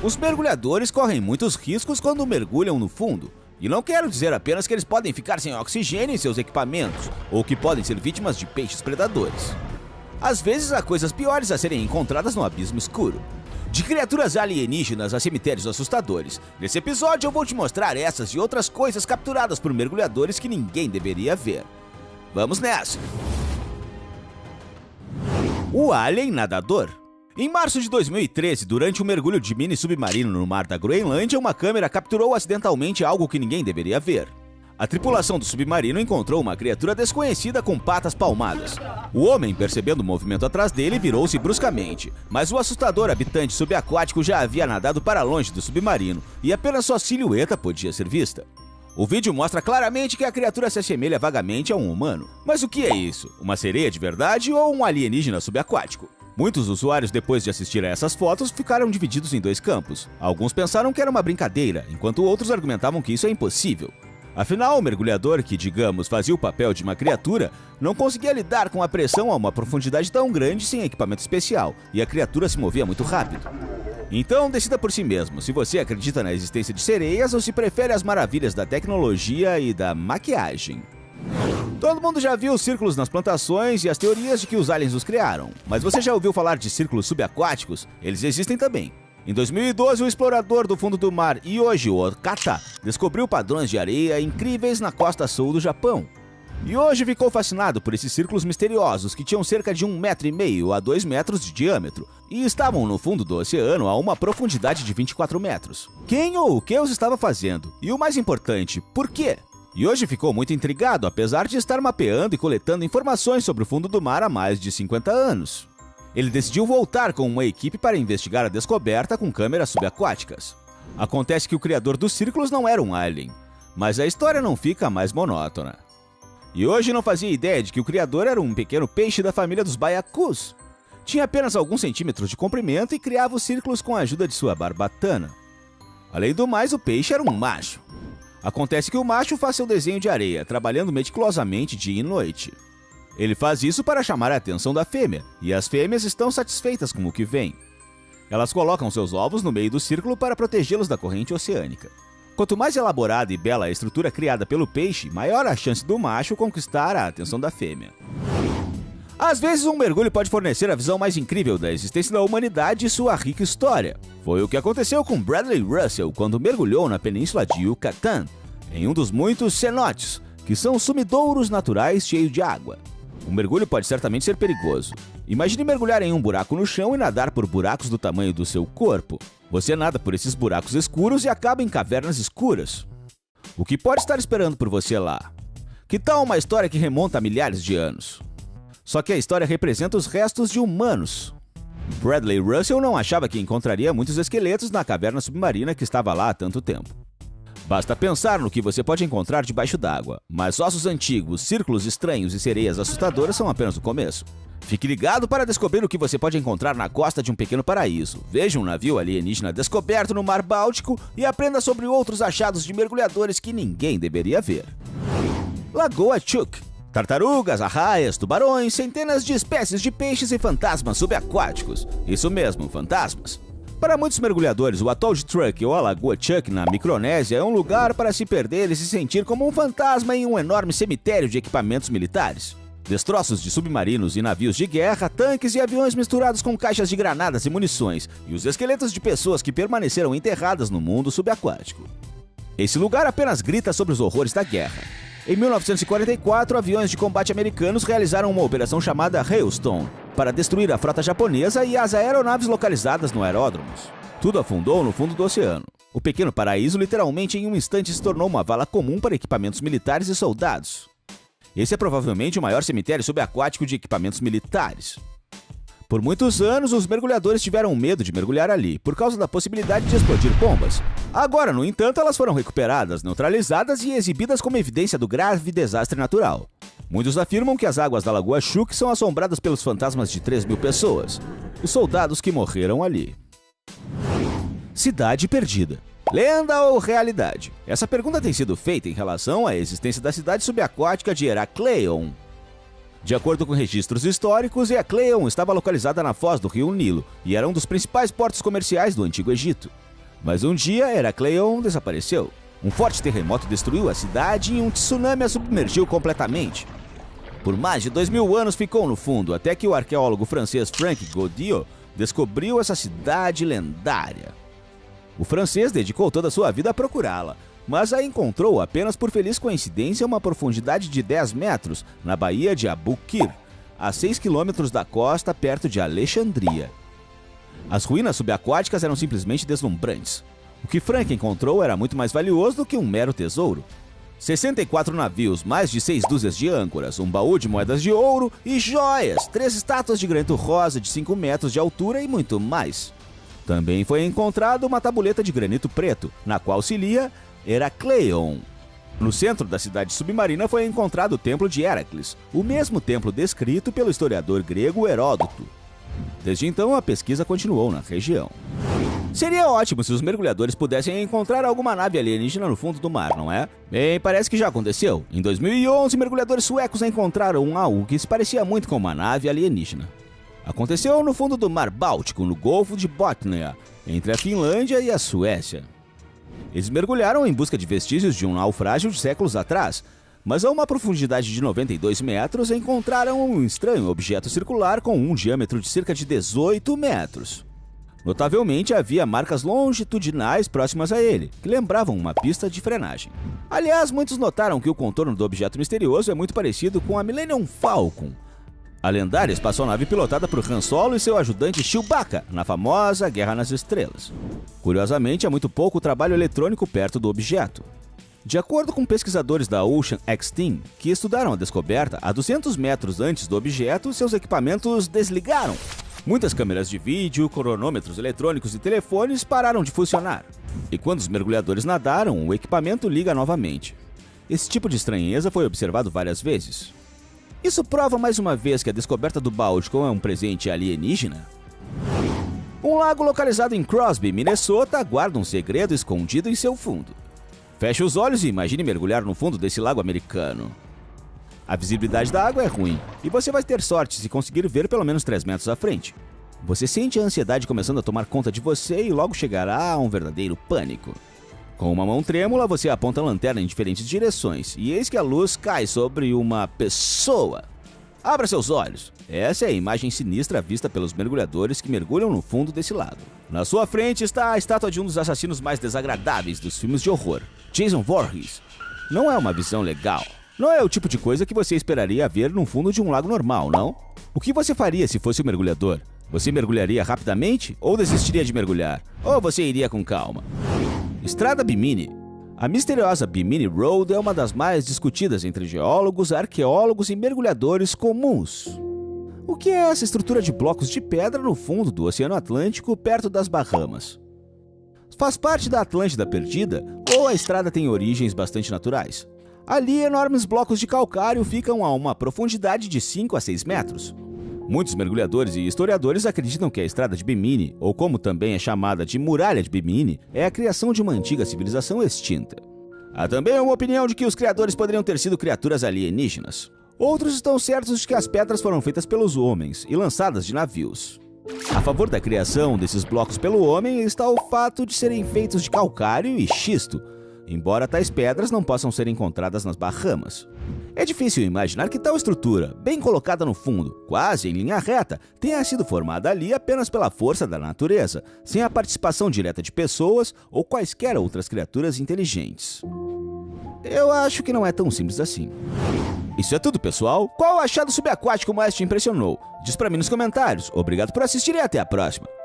Os mergulhadores correm muitos riscos quando mergulham no fundo. E não quero dizer apenas que eles podem ficar sem oxigênio em seus equipamentos, ou que podem ser vítimas de peixes predadores. Às vezes há coisas piores a serem encontradas no abismo escuro. De criaturas alienígenas a cemitérios assustadores, nesse episódio eu vou te mostrar essas e outras coisas capturadas por mergulhadores que ninguém deveria ver. Vamos nessa! O Alien Nadador. Em março de 2013, durante um mergulho de mini submarino no mar da Groenlândia, uma câmera capturou acidentalmente algo que ninguém deveria ver. A tripulação do submarino encontrou uma criatura desconhecida com patas palmadas. O homem, percebendo o movimento atrás dele, virou-se bruscamente, mas o assustador habitante subaquático já havia nadado para longe do submarino e apenas sua silhueta podia ser vista. O vídeo mostra claramente que a criatura se assemelha vagamente a um humano. Mas o que é isso? Uma sereia de verdade ou um alienígena subaquático? Muitos usuários, depois de assistir a essas fotos, ficaram divididos em dois campos. Alguns pensaram que era uma brincadeira, enquanto outros argumentavam que isso é impossível. Afinal, o mergulhador, que digamos fazia o papel de uma criatura, não conseguia lidar com a pressão a uma profundidade tão grande sem equipamento especial, e a criatura se movia muito rápido. Então decida por si mesmo se você acredita na existência de sereias ou se prefere as maravilhas da tecnologia e da maquiagem. Todo mundo já viu os círculos nas plantações e as teorias de que os aliens os criaram, mas você já ouviu falar de círculos subaquáticos? Eles existem também. Em 2012, o explorador do fundo do mar Yoji Okata descobriu padrões de areia incríveis na costa sul do Japão. Yoji ficou fascinado por esses círculos misteriosos que tinham cerca de 1,5 metro a 2 metros de diâmetro e estavam no fundo do oceano a uma profundidade de 24 metros. Quem ou o que os estava fazendo? E o mais importante, por quê? Yoji ficou muito intrigado, apesar de estar mapeando e coletando informações sobre o fundo do mar há mais de 50 anos. Ele decidiu voltar com uma equipe para investigar a descoberta com câmeras subaquáticas. Acontece que o criador dos círculos não era um alien, mas a história não fica mais monótona. Yoji não fazia ideia de que o criador era um pequeno peixe da família dos baiacus. Tinha apenas alguns centímetros de comprimento e criava os círculos com a ajuda de sua barbatana. Além do mais, o peixe era um macho. Acontece que o macho faz seu desenho de areia, trabalhando meticulosamente dia e noite. Ele faz isso para chamar a atenção da fêmea, e as fêmeas estão satisfeitas com o que vem. Elas colocam seus ovos no meio do círculo para protegê-los da corrente oceânica. Quanto mais elaborada e bela a estrutura criada pelo peixe, maior a chance do macho conquistar a atenção da fêmea. Às vezes, um mergulho pode fornecer a visão mais incrível da existência da humanidade e sua rica história. Foi o que aconteceu com Bradley Russell quando mergulhou na península de Yucatán, em um dos muitos cenotes, que são sumidouros naturais cheios de água. O mergulho pode certamente ser perigoso. Imagine mergulhar em um buraco no chão e nadar por buracos do tamanho do seu corpo. Você nada por esses buracos escuros e acaba em cavernas escuras. O que pode estar esperando por você lá? Que tal uma história que remonta a milhares de anos? Só que a história representa os restos de humanos. Bradley Russell não achava que encontraria muitos esqueletos na caverna submarina que estava lá há tanto tempo. Basta pensar no que você pode encontrar debaixo d'água, mas ossos antigos, círculos estranhos e sereias assustadoras são apenas o começo. Fique ligado para descobrir o que você pode encontrar na costa de um pequeno paraíso. Veja um navio alienígena descoberto no Mar Báltico e aprenda sobre outros achados de mergulhadores que ninguém deveria ver. Lagoa Chuuk. Tartarugas, arraias, tubarões, centenas de espécies de peixes e fantasmas subaquáticos. Isso mesmo, fantasmas. Para muitos mergulhadores, o atol de Truk ou a Lagoa Chuuk na Micronésia é um lugar para se perder e se sentir como um fantasma em um enorme cemitério de equipamentos militares. Destroços de submarinos e navios de guerra, tanques e aviões misturados com caixas de granadas e munições, e os esqueletos de pessoas que permaneceram enterradas no mundo subaquático. Esse lugar apenas grita sobre os horrores da guerra. Em 1944, aviões de combate americanos realizaram uma operação chamada Hailstone para destruir a frota japonesa e as aeronaves localizadas no aeródromos. Tudo afundou no fundo do oceano. O pequeno paraíso literalmente em um instante se tornou uma vala comum para equipamentos militares e soldados. Esse é provavelmente o maior cemitério subaquático de equipamentos militares. Por muitos anos, os mergulhadores tiveram medo de mergulhar ali, por causa da possibilidade de explodir bombas. Agora, no entanto, elas foram recuperadas, neutralizadas e exibidas como evidência do grave desastre natural. Muitos afirmam que as águas da Lagoa Chuuk são assombradas pelos fantasmas de 3.000 pessoas, os soldados que morreram ali. Cidade Perdida. Lenda ou realidade? Essa pergunta tem sido feita em relação à existência da cidade subaquática de Herakleion. De acordo com registros históricos, Herakleion estava localizada na foz do rio Nilo e era um dos principais portos comerciais do Antigo Egito. Mas um dia, Herakleion desapareceu. Um forte terremoto destruiu a cidade e um tsunami a submergiu completamente. Por mais de 2000 anos ficou no fundo, até que o arqueólogo francês Franck Goddio descobriu essa cidade lendária. O francês dedicou toda a sua vida a procurá-la, mas a encontrou apenas por feliz coincidência a uma profundidade de 10 metros, na baía de Abu Qir, a 6 quilômetros da costa, perto de Alexandria. As ruínas subaquáticas eram simplesmente deslumbrantes. O que Frank encontrou era muito mais valioso do que um mero tesouro. 64 navios, mais de 6 dúzias de âncoras, um baú de moedas de ouro e joias, 3 estátuas de granito rosa de 5 metros de altura e muito mais. Também foi encontrada uma tabuleta de granito preto, na qual se lia Herakleion. No centro da cidade submarina foi encontrado o Templo de Heracles, o mesmo templo descrito pelo historiador grego Heródoto. Desde então, a pesquisa continuou na região. Seria ótimo se os mergulhadores pudessem encontrar alguma nave alienígena no fundo do mar, não é? Bem, parece que já aconteceu. Em 2011, mergulhadores suecos encontraram algo que se parecia muito com uma nave alienígena. Aconteceu no fundo do Mar Báltico, no Golfo de Botnia, entre a Finlândia e a Suécia. Eles mergulharam em busca de vestígios de um naufrágio de séculos atrás, mas a uma profundidade de 92 metros encontraram um estranho objeto circular com um diâmetro de cerca de 18 metros. Notavelmente, havia marcas longitudinais próximas a ele, que lembravam uma pista de frenagem. Aliás, muitos notaram que o contorno do objeto misterioso é muito parecido com a Millennium Falcon, a lendária espaçonave pilotada por Han Solo e seu ajudante Chewbacca na famosa Guerra nas Estrelas. Curiosamente, há muito pouco trabalho eletrônico perto do objeto. De acordo com pesquisadores da Ocean X Team, que estudaram a descoberta, a 200 metros antes do objeto, seus equipamentos desligaram. Muitas câmeras de vídeo, cronômetros eletrônicos e telefones pararam de funcionar. E quando os mergulhadores nadaram, o equipamento liga novamente. Esse tipo de estranheza foi observado várias vezes. Isso prova mais uma vez que a descoberta do Báltico é um presente alienígena? Um lago localizado em Crosby, Minnesota, guarda um segredo escondido em seu fundo. Feche os olhos e imagine mergulhar no fundo desse lago americano. A visibilidade da água é ruim, e você vai ter sorte se conseguir ver pelo menos 3 metros à frente. Você sente a ansiedade começando a tomar conta de você e logo chegará a um verdadeiro pânico. Com uma mão trêmula, você aponta a lanterna em diferentes direções, e eis que a luz cai sobre uma pessoa. Abra seus olhos. Essa é a imagem sinistra vista pelos mergulhadores que mergulham no fundo desse lago. Na sua frente está a estátua de um dos assassinos mais desagradáveis dos filmes de horror, Jason Voorhees. Não é uma visão legal. Não é o tipo de coisa que você esperaria ver no fundo de um lago normal, não? O que você faria se fosse o mergulhador? Você mergulharia rapidamente ou desistiria de mergulhar? Ou você iria com calma? Estrada Bimini. A misteriosa Bimini Road é uma das mais discutidas entre geólogos, arqueólogos e mergulhadores comuns. O que é essa estrutura de blocos de pedra no fundo do Oceano Atlântico, perto das Bahamas? Faz parte da Atlântida perdida ou a estrada tem origens bastante naturais? Ali, enormes blocos de calcário ficam a uma profundidade de 5 a 6 metros. Muitos mergulhadores e historiadores acreditam que a Estrada de Bimini, ou como também é chamada de Muralha de Bimini, é a criação de uma antiga civilização extinta. Há também uma opinião de que os criadores poderiam ter sido criaturas alienígenas. Outros estão certos de que as pedras foram feitas pelos homens e lançadas de navios. A favor da criação desses blocos pelo homem está o fato de serem feitos de calcário e xisto, embora tais pedras não possam ser encontradas nas Bahamas. É difícil imaginar que tal estrutura, bem colocada no fundo, quase em linha reta, tenha sido formada ali apenas pela força da natureza, sem a participação direta de pessoas ou quaisquer outras criaturas inteligentes. Eu acho que não é tão simples assim. Isso é tudo, pessoal. Qual o achado subaquático mais te impressionou? Diz pra mim nos comentários. Obrigado por assistir e até a próxima.